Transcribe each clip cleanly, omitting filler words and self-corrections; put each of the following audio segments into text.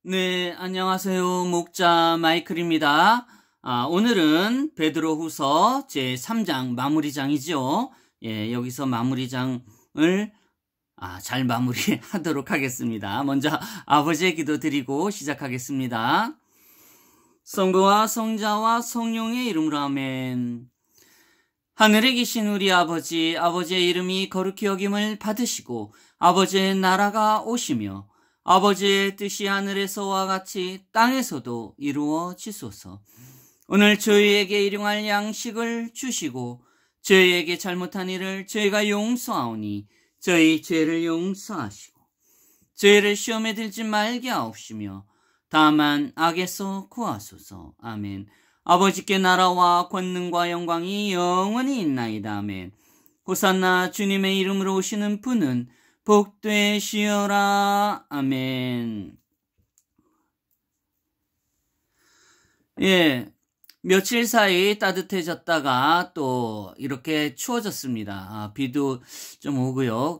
네, 안녕하세요. 목자 마이클입니다. 오늘은 베드로후서 제3장 마무리장이죠. 예, 여기서 마무리장을 잘 마무리하도록 하겠습니다. 먼저 아버지의 기도 드리고 시작하겠습니다. 성부와 성자와 성령의 이름으로 아멘. 하늘에 계신 우리 아버지, 아버지의 이름이 거룩히 여김을 받으시고 아버지의 나라가 오시며 아버지의 뜻이 하늘에서와 같이 땅에서도 이루어지소서. 오늘 저희에게 일용할 양식을 주시고 저희에게 잘못한 일을 저희가 용서하오니 저희 죄를 용서하시고 저희를 시험에 들지 말게 하옵시며 다만 악에서 구하소서. 아멘. 아버지께 나라와 권능과 영광이 영원히 있나이다. 아멘. 호산나. 주님의 이름으로 오시는 분은 복되시어라. 아멘. 예, 며칠 사이 따뜻해졌다가 또 이렇게 추워졌습니다. 비도 좀 오고요.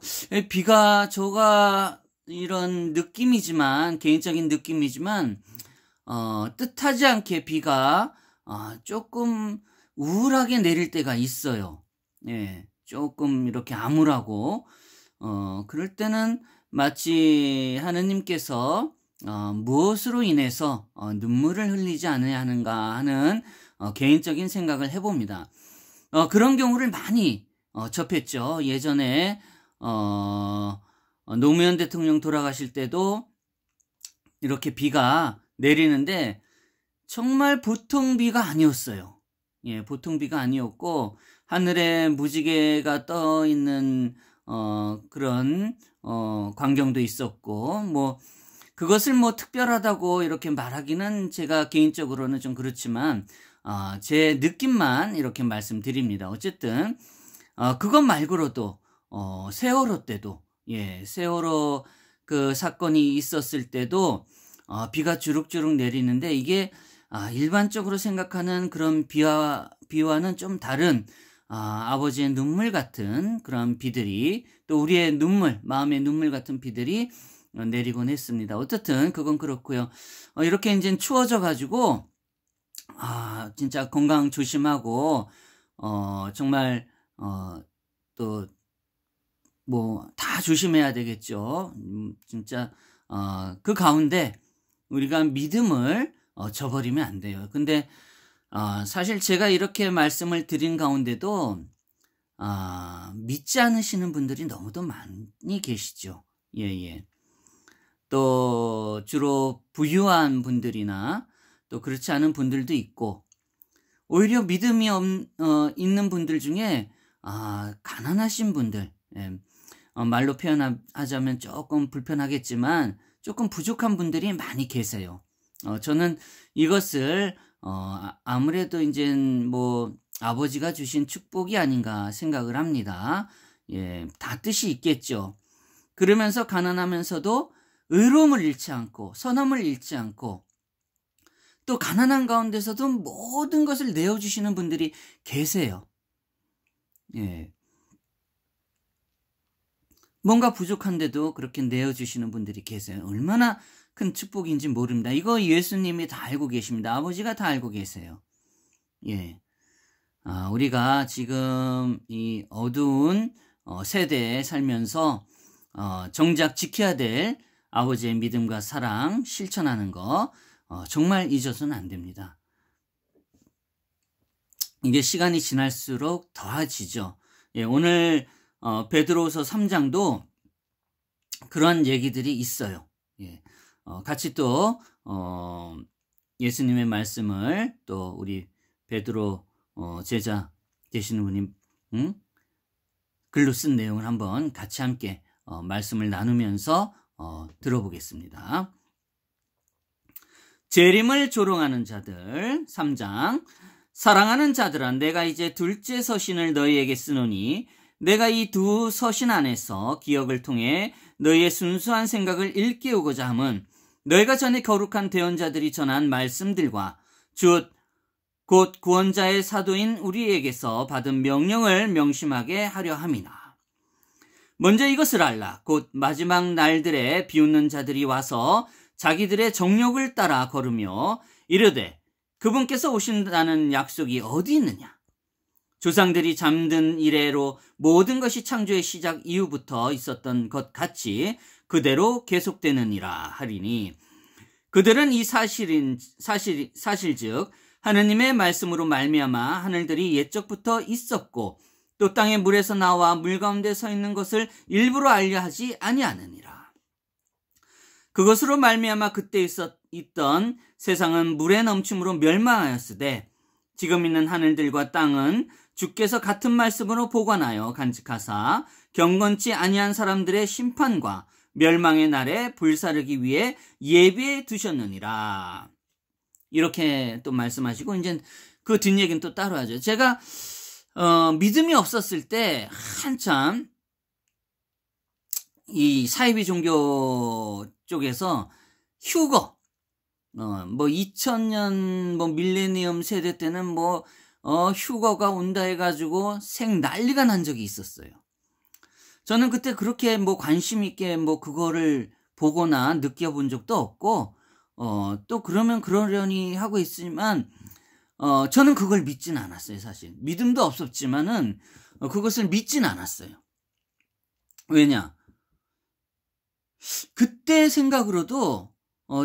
비가 저가 이런 느낌이지만, 개인적인 느낌이지만 뜻하지 않게 비가 조금 우울하게 내릴 때가 있어요. 예, 조금 이렇게 암울하고 그럴 때는 마치 하느님께서 무엇으로 인해서 눈물을 흘리지 않아야 하는가 하는 개인적인 생각을 해봅니다. 그런 경우를 많이 접했죠. 예전에 노무현 대통령 돌아가실 때도 이렇게 비가 내리는데 정말 보통 비가 아니었어요. 예, 보통 비가 아니었고 하늘에 무지개가 떠 있는 그런 광경도 있었고, 그것을 특별하다고 이렇게 말하기는 제가 개인적으로는 좀 그렇지만 제 느낌만 이렇게 말씀드립니다. 어쨌든 그것 말고도 세월호 때도, 세월호 그 사건이 있었을 때도 비가 주룩주룩 내리는데 이게 일반적으로 생각하는 그런 비와는 좀 다른 아버지의 눈물 같은 그런 비들이, 또 우리의 눈물, 마음의 눈물 같은 비들이 내리곤 했습니다. 어쨌든 그건 그렇고요. 이렇게 이제 추워져 가지고 진짜 건강 조심하고 정말 또 다 조심해야 되겠죠. 진짜 그 가운데 우리가 믿음을 저버리면 안 돼요. 근데 사실 제가 이렇게 말씀을 드린 가운데도 믿지 않으시는 분들이 너무도 많이 계시죠. 예. 또 주로 부유한 분들이나 또 그렇지 않은 분들도 있고, 오히려 믿음이 있는 분들 중에 가난하신 분들, 말로 표현하자면 조금 불편하겠지만 조금 부족한 분들이 많이 계세요. 저는 이것을 아무래도 이제 아버지가 주신 축복이 아닌가 생각을 합니다. 예, 다 뜻이 있겠죠. 그러면서 가난하면서도 의로움을 잃지 않고 선함을 잃지 않고 또 가난한 가운데서도 모든 것을 내어주시는 분들이 계세요. 예. 뭔가 부족한데도 그렇게 내어주시는 분들이 계세요. 얼마나 큰 축복인지 모릅니다. 이거 예수님이 다 알고 계십니다. 아버지가 다 알고 계세요. 예. 우리가 지금 이 어두운 세대에 살면서 정작 지켜야 될 아버지의 믿음과 사랑 실천하는 거 정말 잊어서는 안 됩니다. 이게 시간이 지날수록 더해지죠. 예, 오늘 베드로후서 3장도 그런 얘기들이 있어요. 예. 같이 또 예수님의 말씀을 또 우리 베드로 제자 되시는 분이 글로 쓴 내용을 한번 같이 함께 말씀을 나누면서 들어보겠습니다. 재림을 조롱하는 자들. 3장. 사랑하는 자들아, 내가 이제 둘째 서신을 너희에게 쓰노니 내가 이 두 서신 안에서 기억을 통해 너희의 순수한 생각을 일깨우고자 함은 너희가 전에 거룩한 대언자들이 전한 말씀들과 곧 구원자의 사도인 우리에게서 받은 명령을 명심하게 하려 함이나. 먼저 이것을 알라. 곧 마지막 날들에 비웃는 자들이 와서 자기들의 정욕을 따라 걸으며 이르되 그분께서 오신다는 약속이 어디 있느냐? 조상들이 잠든 이래로 모든 것이 창조의 시작 이후부터 있었던 것 같이 그대로 계속되느니라 하리니 그들은 이 사실즉 하느님의 말씀으로 말미암아 하늘들이 옛적부터 있었고 또 땅의 물에서 나와 물 가운데 서 있는 것을 일부러 알려 하지 아니하느니라. 그것으로 말미암아 그때 있던 세상은 물의 넘침으로 멸망하였으되 지금 있는 하늘들과 땅은 주께서 같은 말씀으로 보관하여 간직하사 경건치 아니한 사람들의 심판과 멸망의 날에 불사르기 위해 예비해 두셨느니라. 이렇게 또 말씀하시고 이제 그 뒷얘기는 또 따로 하죠. 제가 믿음이 없었을 때 한참 이 사이비 종교 쪽에서 휴거 뭐 2000년 뭐 밀레니엄 세대 때는 휴거가 온다 해가지고 난리가 난 적이 있었어요. 저는 그때 그렇게 관심 있게 그거를 보거나 느껴본 적도 없고 또 그러려니 하고 있지만 저는 그걸 믿진 않았어요. 사실 믿음도 없었지만은 그것을 믿진 않았어요. 왜냐? 그때 생각으로도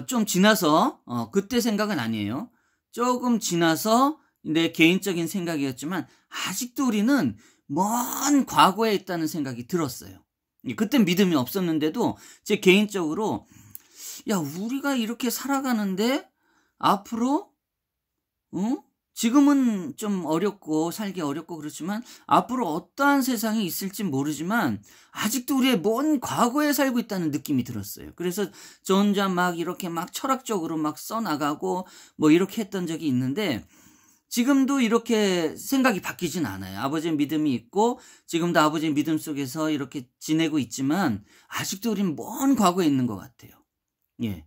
좀 지나서 그때 생각은 아니에요. 조금 지나서 내 개인적인 생각이었지만 아직도 우리는 먼 과거에 있다는 생각이 들었어요. 그땐 믿음이 없었는데도 제 개인적으로 우리가 이렇게 살아가는데 앞으로 지금은 좀 어렵고 살기 어렵고 그렇지만 앞으로 어떠한 세상이 있을지 모르지만 아직도 우리의 먼 과거에 살고 있다는 느낌이 들었어요. 그래서 저 혼자 이렇게 철학적으로 써나가고 이렇게 했던 적이 있는데 지금도 이렇게 생각이 바뀌진 않아요. 아버지의 믿음이 있고 지금도 아버지의 믿음 속에서 이렇게 지내고 있지만 아직도 우리는 먼 과거에 있는 것 같아요. 예.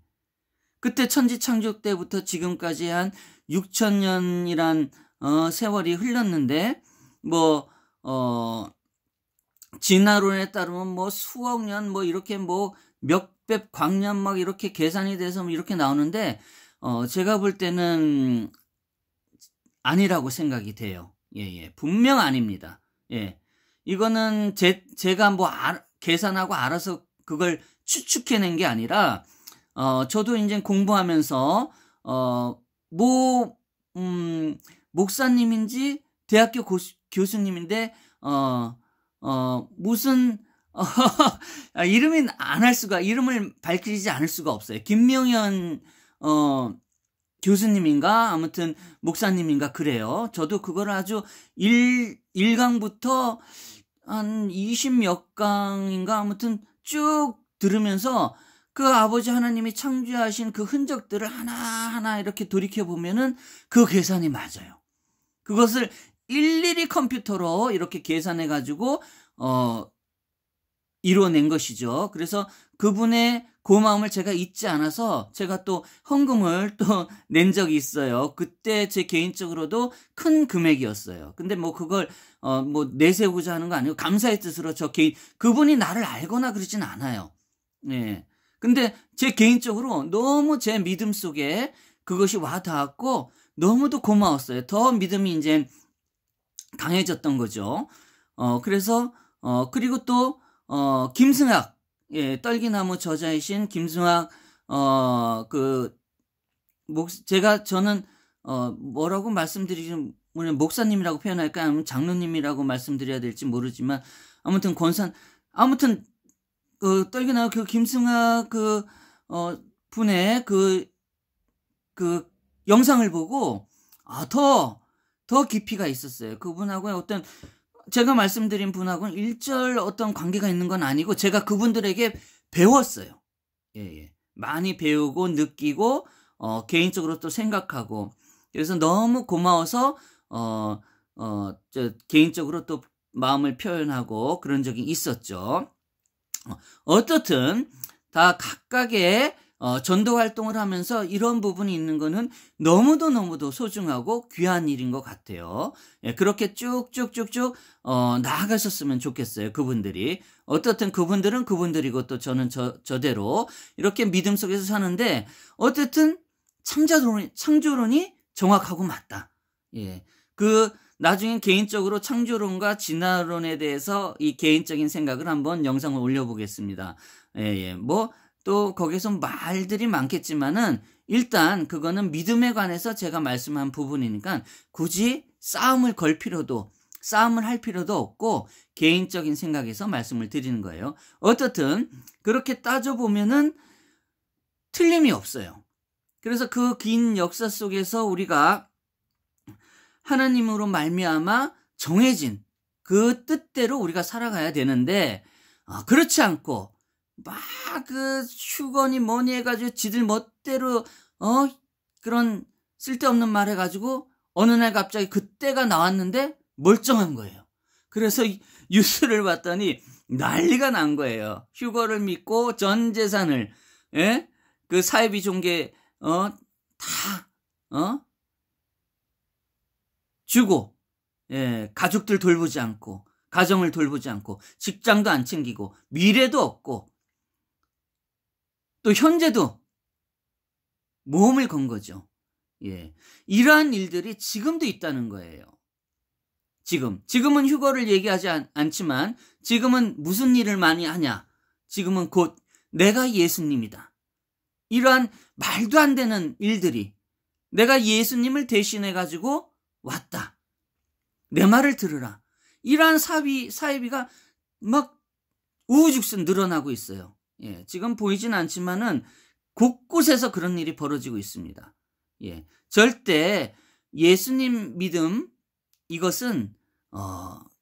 그때 천지창조 때부터 지금까지 한 6000년이란 세월이 흘렀는데 진화론에 따르면 수억 년 이렇게 몇백 광년 이렇게 계산이 돼서 이렇게 나오는데 제가 볼 때는 아니라고 생각이 돼요. 예. 분명 아닙니다. 예. 이거는 제가 계산하고 알아서 그걸 추측해낸 게 아니라 저도 이제 공부하면서 목사님인지 대학교 교수님인데 무슨 이름을 밝히지 않을 수가 없어요. 김명현 교수님인가 아무튼 목사님인가 그래요. 저도 그걸 아주 1강부터 한 20몇 강인가 아무튼 쭉 들으면서 그 아버지 하나님이 창조하신 그 흔적들을 하나하나 이렇게 돌이켜보면은 그 계산이 맞아요. 그것을 일일이 컴퓨터로 이렇게 계산해가지고, 이루어낸 것이죠. 그래서 그분의 고마움을 제가 잊지 않아서 제가 또 헌금을 또 낸 적이 있어요. 그때 제 개인적으로도 큰 금액이었어요. 근데 그걸, 내세우고자 하는 거 아니고 감사의 뜻으로 그분이 나를 알거나 그러진 않아요. 예. 근데 제 개인적으로 너무 제 믿음 속에 그것이 와 닿았고 너무도 고마웠어요. 더 믿음이 이제 강해졌던 거죠. 그래서 그리고 또 김승학, 예, 떨기나무 저자이신 김승학 저는 뭐라고 말씀드리면 목사님이라고 표현할까 아니면 장로님이라고 말씀드려야 될지 모르지만 아무튼 떨기나무 김승학 분의 영상을 보고 더 깊이가 있었어요. 그분하고 제가 말씀드린 분하고는 일절 어떤 관계가 있는 건 아니고 제가 그분들에게 배웠어요. 예. 많이 배우고 느끼고 개인적으로 또 생각하고 그래서 너무 고마워서 개인적으로 또 마음을 표현하고 그런 적이 있었죠. 어떻든 다 각각의 전도 활동을 하면서 이런 부분이 있는 거는 너무도 소중하고 귀한 일인 것 같아요. 예, 그렇게 쭉쭉쭉쭉 나아가셨으면 좋겠어요. 그분들이. 어떻든 그분들은 그분들이고 또 저는 저대로 이렇게 믿음 속에서 사는데 어쨌든 창조론이 정확하고 맞다. 예. 나중엔 개인적으로 창조론과 진화론에 대해서 이 개인적인 생각을 한번 영상을 올려보겠습니다. 예. 또 거기서 말들이 많겠지만은 일단 그거는 믿음에 관해서 제가 말씀한 부분이니까 굳이 싸움을 할 필요도 없고 개인적인 생각에서 말씀을 드리는 거예요. 어떻든 그렇게 따져보면은 틀림이 없어요. 그래서 그 긴 역사 속에서 우리가 하나님으로 말미암아 정해진 그 뜻대로 우리가 살아가야 되는데 그렇지 않고 막 휴거니 뭐니 해가지고 지들 멋대로 그런 쓸데없는 말 해가지고 어느 날 갑자기 그때가 나왔는데 멀쩡한 거예요. 그래서 뉴스를 봤더니 난리가 난 거예요. 휴거를 믿고 전 재산을 그 사회비 종계 주고 가족들 돌보지 않고 가정을 돌보지 않고 직장도 안 챙기고 미래도 없고 또 현재도 모험을 건 거죠. 예, 이러한 일들이 지금도 있다는 거예요. 지금은 휴거를 얘기하지 않지만 지금은 무슨 일을 많이 하냐? 지금은 곧 내가 예수님이다. 이러한 말도 안 되는 일들이 내가 예수님을 대신해가지고 왔다. 내 말을 들으라. 이러한 사회비가 막 우후죽순 늘어나고 있어요. 예, 지금 보이진 않지만은 곳곳에서 그런 일이 벌어지고 있습니다. 예, 절대 예수님 믿음 이것은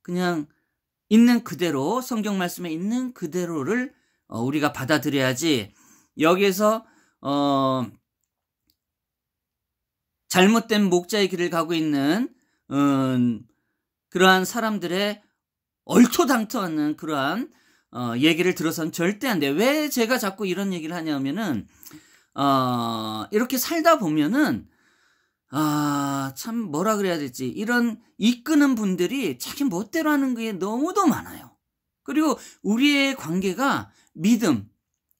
그냥 있는 그대로 성경 말씀에 있는 그대로를 우리가 받아들여야지 여기에서 잘못된 목자의 길을 가고 있는 그러한 사람들의 얼토당토하는 그러한 얘기를 들어서는 절대 안 돼요. 왜 제가 자꾸 이런 얘기를 하냐면은 이렇게 살다 보면은 참 뭐라 그래야 될지 이런 이끄는 분들이 자기 멋대로 하는 게 너무도 많아요. 그리고 우리의 관계가 믿음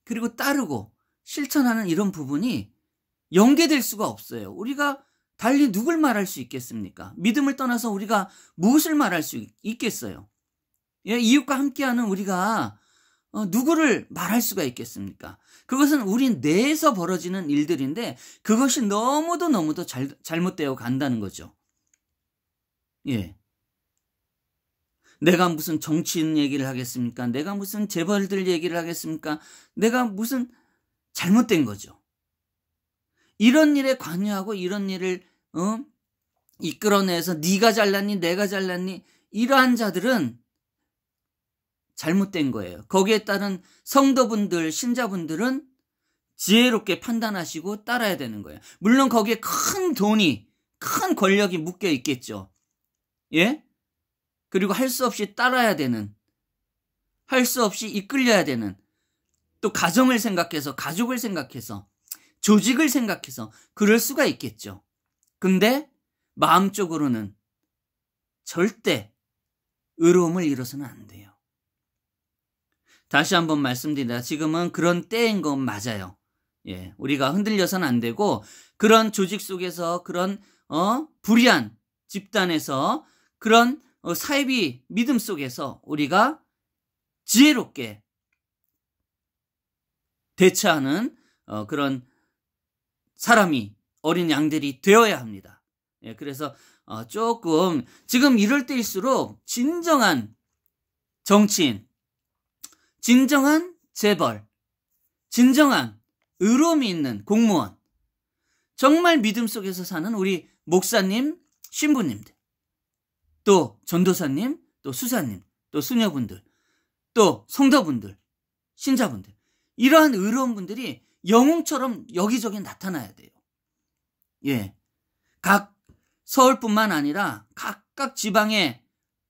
그리고 따르고 실천하는 이런 부분이 연계될 수가 없어요. 우리가 달리 누굴 말할 수 있겠습니까? 믿음을 떠나서 우리가 무엇을 말할 수 있겠어요? 예, 이웃과 함께하는 우리가 누구를 말할 수가 있겠습니까? 그것은 우리 내에서 벌어지는 일들인데 그것이 너무도 잘못되어 간다는 거죠. 예. 내가 무슨 정치인 얘기를 하겠습니까? 내가 무슨 재벌들 얘기를 하겠습니까? 내가 무슨 잘못된 거죠. 이런 일에 관여하고 이런 일을 이끌어내서 네가 잘났니 내가 잘났니 이러한 자들은 잘못된 거예요. 거기에 따른 성도분들 신자분들은 지혜롭게 판단하시고 따라야 되는 거예요. 물론 거기에 큰 돈이 큰 권력이 묶여 있겠죠. 예? 그리고 할 수 없이 따라야 되는 할 수 없이 이끌려야 되는 또 가정을 생각해서 가족을 생각해서 조직을 생각해서 그럴 수가 있겠죠. 근데 마음적으로는 절대 의로움을 잃어서는 안 돼요. 다시 한번 말씀드립니다. 지금은 그런 때인 건 맞아요. 예, 우리가 흔들려서는 안 되고 그런 조직 속에서 그런 불의한 집단에서 그런 사이비 믿음 속에서 우리가 지혜롭게 대처하는 그런 사람이 어린 양들이 되어야 합니다. 예, 그래서 조금 지금 이럴 때일수록 진정한 정치인, 진정한 재벌, 진정한 의로움이 있는 공무원, 정말 믿음 속에서 사는 우리 목사님, 신부님들, 또 전도사님, 또 수사님, 또 수녀분들, 또 성도분들, 신자분들 이러한 의로운 분들이 영웅처럼 여기저기 나타나야 돼요. 예, 각 서울뿐만 아니라 각각 지방의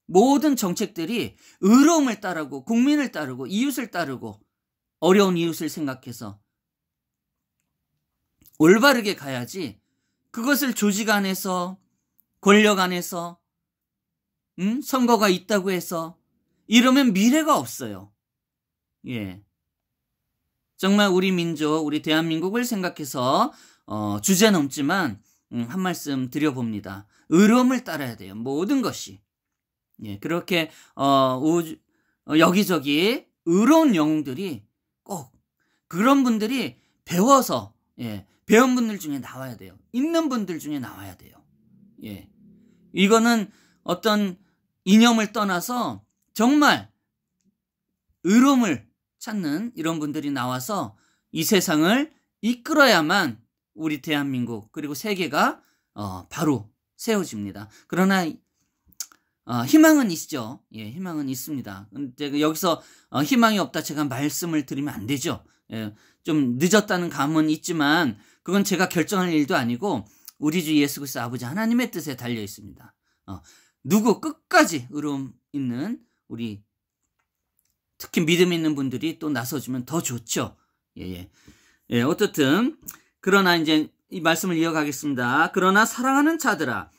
모든 정책들이 의로움을 따르고 국민을 따르고 이웃을 따르고 어려운 이웃을 생각해서 올바르게 가야지 그것을 조직 안에서 권력 안에서 선거가 있다고 해서 이러면 미래가 없어요. 예. 정말 우리 민족, 우리 대한민국을 생각해서 주제 넘지만 한 말씀 드려봅니다. 의로움을 따라야 돼요. 모든 것이. 예, 그렇게 여기저기 의로운 영웅들이 꼭 그런 분들이 배워서 배운 분들 중에 나와야 돼요. 있는 분들 중에 나와야 돼요. 예, 이거는 어떤 이념을 떠나서 정말 의로움을 찾는 이런 분들이 나와서 이 세상을 이끌어야만 우리 대한민국 그리고 세계가 바로 세워집니다. 그러나 희망은 있죠. 예, 희망은 있습니다. 근데 여기서 희망이 없다 제가 말씀을 드리면 안 되죠. 예, 좀 늦었다는 감은 있지만 그건 제가 결정할 일도 아니고 우리 주 예수 그리스도 아버지 하나님의 뜻에 달려 있습니다. 누구 끝까지 의로움 있는 우리 특히 믿음 있는 분들이 또 나서주면 더 좋죠. 예. 어떻든 그러나 이제 이 말씀을 이어가겠습니다. 그러나 사랑하는 자들아,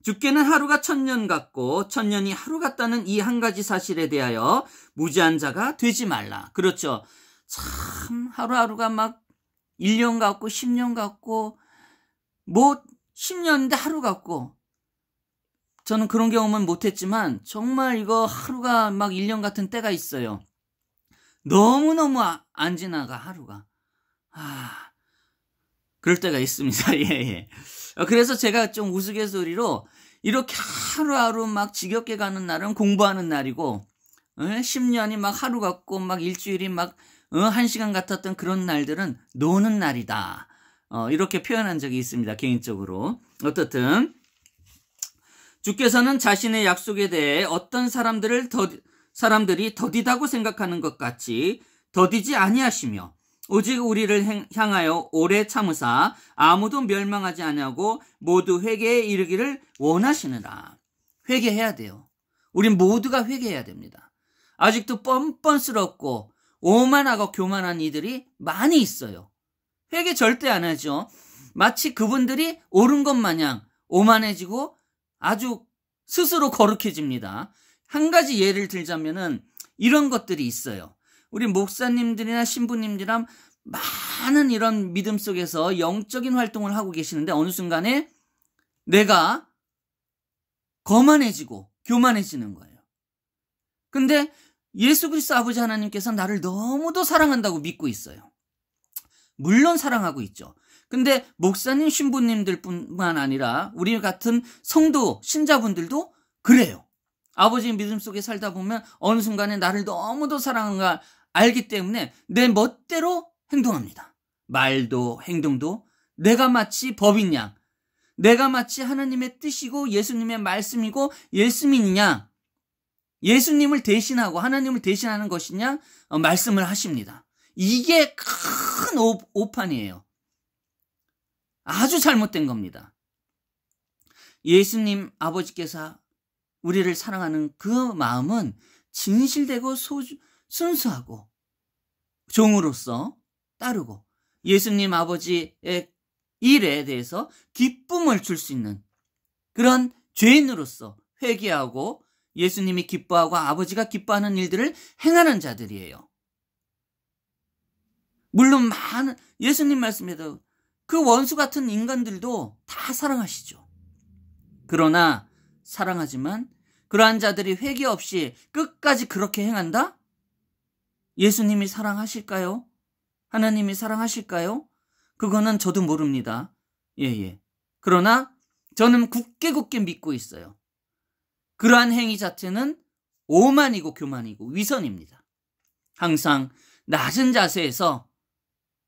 주께는 하루가 1000년 같고 1000년이 하루 같다는 이 한 가지 사실에 대하여 무지한 자가 되지 말라. 그렇죠. 참 하루하루가 막 1년 같고 10년 같고 뭐 10년인데 하루 같고, 저는 그런 경험은 못했지만 정말 이거 하루가 막 1년 같은 때가 있어요. 너무너무 안 지나가 하루가. 그럴 때가 있습니다. 예. 그래서 제가 좀 우스갯소리로 이렇게 하루하루 막 지겹게 가는 날은 공부하는 날이고 10년이 막 하루 같고 막 일주일이 막 1시간 같았던 그런 날들은 노는 날이다. 이렇게 표현한 적이 있습니다. 개인적으로. 어떻든 주께서는 자신의 약속에 대해 어떤 사람들이 더디다고 생각하는 것 같이 더디지 아니하시며 오직 우리를 향하여 오래 참으사 아무도 멸망하지 아니하고 모두 회개에 이르기를 원하시느라. 회개해야 돼요. 우린 모두가 회개해야 됩니다. 아직도 뻔뻔스럽고 오만하고 교만한 이들이 많이 있어요. 회개 절대 안 하죠. 마치 그분들이 옳은 것 마냥 오만해지고 아주 스스로 거룩해집니다. 한 가지 예를 들자면은 이런 것들이 있어요. 우리 목사님들이나 신부님들이랑 많은 이런 믿음 속에서 영적인 활동을 하고 계시는데 어느 순간에 내가 거만해지고 교만해지는 거예요. 근데 예수 그리스도 아버지 하나님께서 나를 너무도 사랑한다고 믿고 있어요. 물론 사랑하고 있죠. 근데 목사님, 신부님들 뿐만 아니라 우리 같은 성도, 신자분들도 그래요. 아버지 믿음 속에 살다 보면 어느 순간에 나를 너무도 사랑하는 걸 알기 때문에 내 멋대로 행동합니다. 말도 행동도 내가 마치 법인 양, 내가 마치 하나님의 뜻이고 예수님의 말씀이고 예수님이냐, 예수님을 대신하고 하나님을 대신하는 것이냐 말씀을 하십니다. 이게 큰 오판이에요. 아주 잘못된 겁니다. 예수님 아버지께서 우리를 사랑하는 그 마음은 진실되고 순수하고 종으로서 따르고 예수님 아버지의 일에 대해서 기쁨을 줄 수 있는 그런 죄인으로서 회개하고 예수님이 기뻐하고 아버지가 기뻐하는 일들을 행하는 자들이에요. 물론 많은 예수님 말씀에도 그 원수 같은 인간들도 다 사랑하시죠. 그러나 사랑하지만 그러한 자들이 회개 없이 끝까지 그렇게 행한다? 예수님이 사랑하실까요? 하나님이 사랑하실까요? 그거는 저도 모릅니다. 예. 그러나 저는 굳게 믿고 있어요. 그러한 행위 자체는 오만이고 교만이고 위선입니다. 항상 낮은 자세에서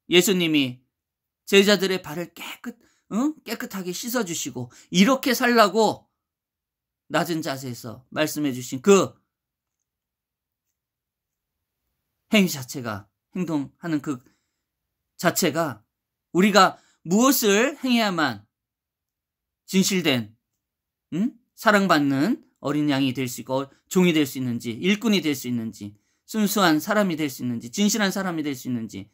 예수님이 제자들의 발을 깨끗하게 씻어주시고 이렇게 살라고 낮은 자세에서 말씀해 주신 그 행위 자체가, 행동하는 그 자체가 우리가 무엇을 행해야만 진실된 사랑받는 어린 양이 될 수 있고 종이 될 수 있는지, 일꾼이 될 수 있는지, 순수한 사람이 될 수 있는지, 진실한 사람이 될 수 있는지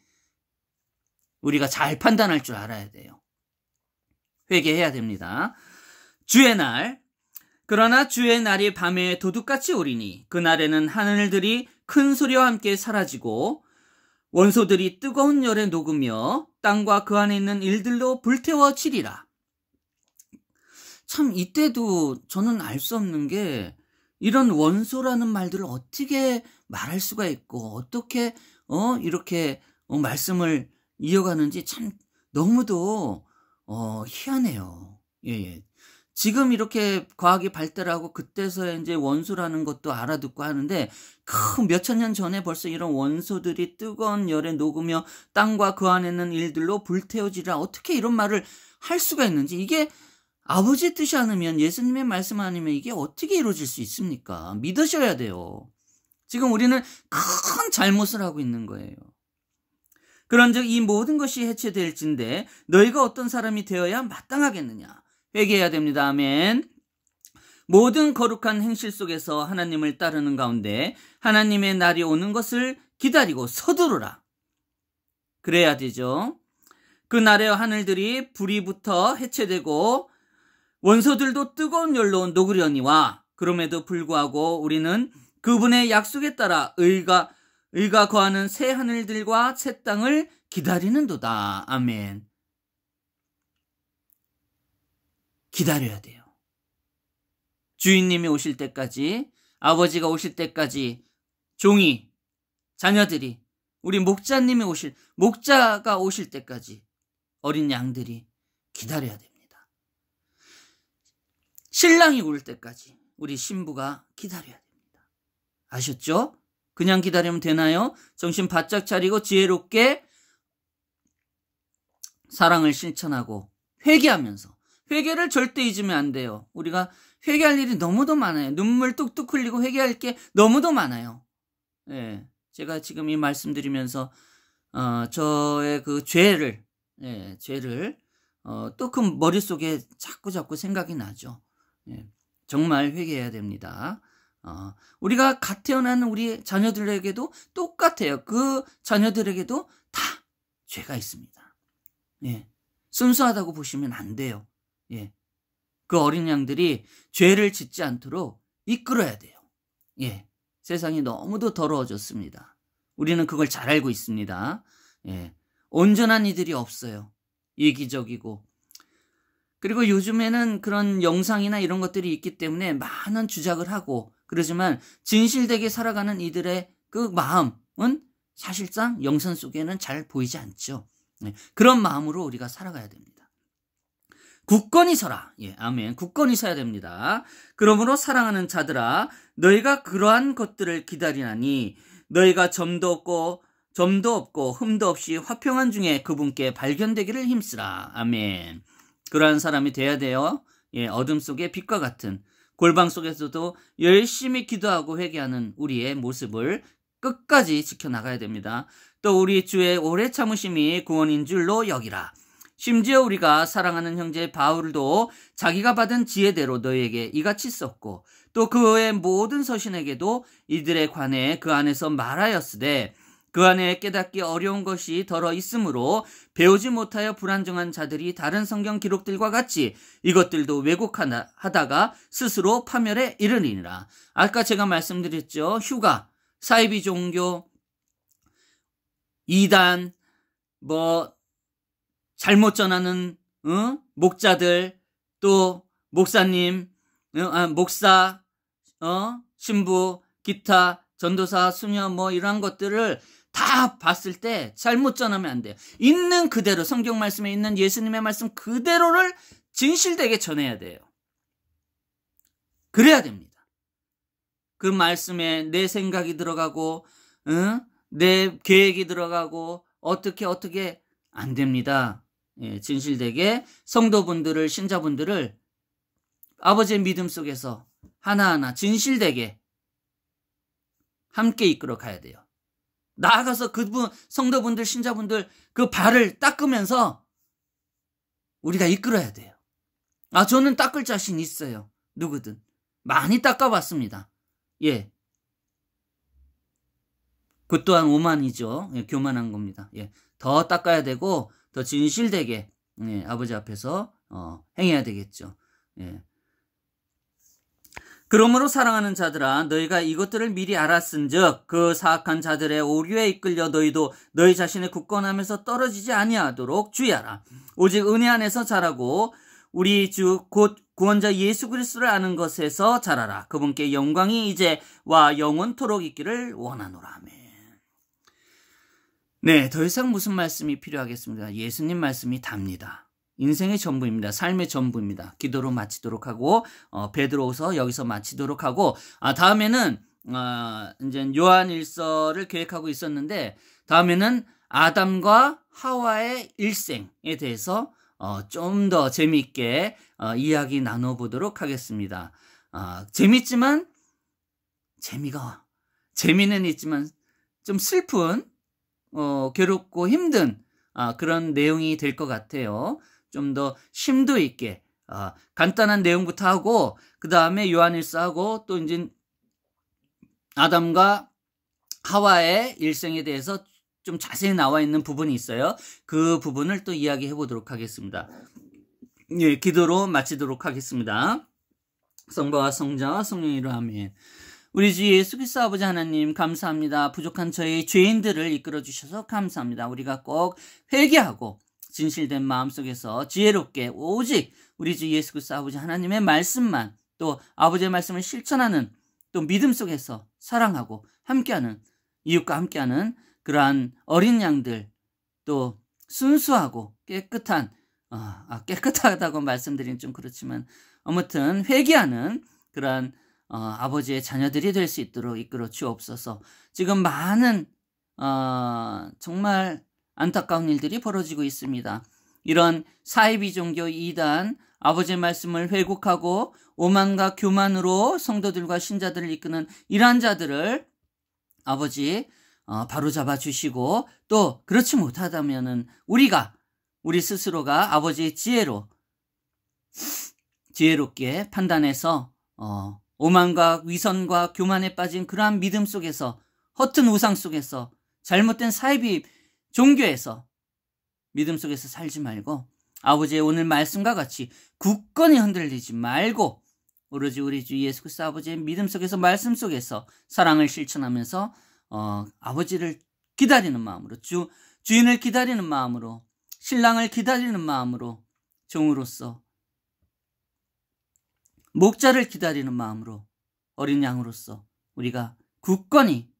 우리가 잘 판단할 줄 알아야 돼요. 회개해야 됩니다. 주의 날. 그러나 주의 날이 밤에 도둑같이 오리니 그날에는 하늘들이 큰 소리와 함께 사라지고 원소들이 뜨거운 열에 녹으며 땅과 그 안에 있는 일들로 불태워지리라. 참 이때도 저는 알 수 없는 게 이런 원소라는 말들을 어떻게 말할 수가 있고 어떻게 이렇게 말씀을 이어가는지 참 너무도 희한해요. 예. 지금 이렇게 과학이 발달하고 그때서야 이제 원소라는 것도 알아듣고 하는데 몇천 년 전에 벌써 이런 원소들이 뜨거운 열에 녹으며 땅과 그 안에 있는 일들로 불태워지라 어떻게 이런 말을 할 수가 있는지 이게 아버지 뜻이 아니면 예수님의 말씀 아니면 이게 어떻게 이루어질 수 있습니까? 믿으셔야 돼요. 지금 우리는 큰 잘못을 하고 있는 거예요. 그런즉 이 모든 것이 해체될진데 너희가 어떤 사람이 되어야 마땅하겠느냐? 회개해야 됩니다. 아멘. 모든 거룩한 행실 속에서 하나님을 따르는 가운데 하나님의 날이 오는 것을 기다리고 서두르라. 그래야 되죠. 그 날에 하늘들이 불이 붙어 해체되고 원소들도 뜨거운 열로 녹으려니와 그럼에도 불구하고 우리는 그분의 약속에 따라 의가 거하는 새 하늘들과 새 땅을 기다리는도다. 아멘. 기다려야 돼요. 주인님이 오실 때까지, 아버지가 오실 때까지 종이, 자녀들이, 우리 목자가 오실 때까지 어린 양들이 기다려야 됩니다. 신랑이 올 때까지 우리 신부가 기다려야 됩니다. 아셨죠? 그냥 기다리면 되나요? 정신 바짝 차리고 지혜롭게 사랑을 실천하고 회개하면서 회개를 절대 잊으면 안 돼요. 우리가 회개할 일이 너무도 많아요. 눈물 뚝뚝 흘리고 회개할 게 너무도 많아요. 예, 제가 지금 이 말씀드리면서 저의 그 죄를 또 그 머릿속에 자꾸 생각이 나죠. 예, 정말 회개해야 됩니다. 우리가 갓 태어난 우리 자녀들에게도 똑같아요. 그 자녀들에게도 다 죄가 있습니다. 예, 순수하다고 보시면 안 돼요. 예, 그 어린 양들이 죄를 짓지 않도록 이끌어야 돼요. 예, 세상이 너무도 더러워졌습니다. 우리는 그걸 잘 알고 있습니다. 예, 온전한 이들이 없어요. 이기적이고. 그리고 요즘에는 그런 영상이나 이런 것들이 있기 때문에 많은 주작을 하고 그러지만 진실되게 살아가는 이들의 그 마음은 사실상 영상 속에는 잘 보이지 않죠. 예, 그런 마음으로 우리가 살아가야 됩니다. 굳건히 서라. 예, 아멘. 굳건히 서야 됩니다. 그러므로 사랑하는 자들아, 너희가 그러한 것들을 기다리나니 너희가 점도 없고 흠도 없이 화평한 중에 그분께 발견되기를 힘쓰라. 아멘. 그러한 사람이 돼야 돼요. 예, 어둠 속의 빛과 같은 골방 속에서도 열심히 기도하고 회개하는 우리의 모습을 끝까지 지켜나가야 됩니다. 또 우리 주의 오래 참으심이 구원인 줄로 여기라. 심지어 우리가 사랑하는 형제 바울도 자기가 받은 지혜대로 너희에게 이같이 썼고 또 그의 모든 서신에게도 이들에 관해 그 안에서 말하였으되 그 안에 깨닫기 어려운 것이 덜어 있으므로 배우지 못하여 불안정한 자들이 다른 성경 기록들과 같이 이것들도 왜곡하다가 스스로 파멸에 이르리니라. 아까 제가 말씀드렸죠. 휴가, 사이비 종교, 이단, 잘못 전하는 목자들, 또 목사님, 목사, 신부, 기타, 전도사, 수녀 이런 것들을 다 봤을 때 잘못 전하면 안 돼요. 있는 그대로 성경 말씀에 있는 예수님의 말씀 그대로를 진실되게 전해야 돼요. 그래야 됩니다. 그 말씀에 내 생각이 들어가고 내 계획이 들어가고 어떻게 안 됩니다. 예, 진실되게 성도분들을 신자분들을 아버지의 믿음 속에서 하나하나 진실되게 함께 이끌어 가야 돼요. 나아가서 그분 성도분들 신자분들 그 발을 닦으면서 우리가 이끌어야 돼요. 저는 닦을 자신 있어요. 누구든 많이 닦아봤습니다. 예, 그 또한 오만이죠. 예, 교만한 겁니다. 예, 더 닦아야 되고 더 진실되게 아버지 앞에서 행해야 되겠죠. 예. 그러므로 사랑하는 자들아 너희가 이것들을 미리 알았은즉 그 사악한 자들의 오류에 이끌려 너희도 너희 자신의 굳건함에서 떨어지지 아니하도록 주의하라. 오직 은혜 안에서 자라고 우리 주 곧 구원자 예수 그리스도를 아는 것에서 자라라. 그분께 영광이 이제와 영원토록 있기를 원하노라. 아멘. 네, 더 이상 무슨 말씀이 필요하겠습니까? 예수님 말씀이 답니다. 인생의 전부입니다. 삶의 전부입니다. 기도로 마치도록 하고 베드로후서 여기서 마치도록 하고 다음에는 이제 요한일서를 계획하고 있었는데 다음에는 아담과 하와의 일생에 대해서 좀 더 재미있게 이야기 나눠보도록 하겠습니다. 재밌지만 재미는 있지만 좀 슬픈 괴롭고 힘든 그런 내용이 될 것 같아요. 좀 더 심도 있게 간단한 내용부터 하고 그 다음에 요한일서 하고 또 이제 아담과 하와의 일생에 대해서 좀 자세히 나와 있는 부분이 있어요. 그 부분을 또 이야기해 보도록 하겠습니다. 예, 기도로 마치도록 하겠습니다. 성부와 성자와 성령이로 아멘. 우리 주 예수 그리스도 아버지 하나님 감사합니다. 부족한 저희 죄인들을 이끌어 주셔서 감사합니다. 우리가 꼭 회개하고 진실된 마음속에서 지혜롭게 오직 우리 주 예수 그리스도 아버지 하나님의 말씀만 또 아버지의 말씀을 실천하는 또 믿음 속에서 사랑하고 함께하는 이웃과 함께하는 그러한 어린 양들 또 순수하고 깨끗한 깨끗하다고 말씀드리긴 좀 그렇지만 아무튼 회개하는 그러한 아버지의 자녀들이 될 수 있도록 이끌어 주옵소서. 지금 많은 정말 안타까운 일들이 벌어지고 있습니다. 이런 사이비 종교 이단 아버지의 말씀을 왜곡하고 오만과 교만으로 성도들과 신자들을 이끄는 이러한 자들을 아버지 바로잡아 주시고 또 그렇지 못하다면은 우리 스스로가 아버지의 지혜롭게 판단해서 오만과 위선과 교만에 빠진 그러한 믿음 속에서 허튼 우상 속에서 잘못된 사이비 종교에서 믿음 속에서 살지 말고 아버지의 오늘 말씀과 같이 굳건히 흔들리지 말고 오로지 우리 주 예수 그리스도 아버지의 믿음 속에서 말씀 속에서 사랑을 실천하면서 아버지를 기다리는 마음으로 주인을 기다리는 마음으로 신랑을 기다리는 마음으로 종으로서 목자를 기다리는 마음으로 어린 양으로서 우리가 굳건히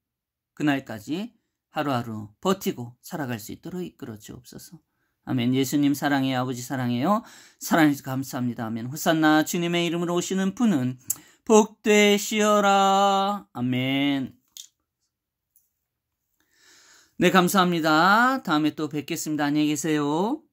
그날까지 하루하루 버티고 살아갈 수 있도록 이끌어 주옵소서. 아멘. 예수님 사랑해요. 아버지 사랑해요. 사랑해서 감사합니다. 아멘. 호산나 주님의 이름으로 오시는 분은 복되시어라. 아멘. 네, 감사합니다. 다음에 또 뵙겠습니다. 안녕히 계세요.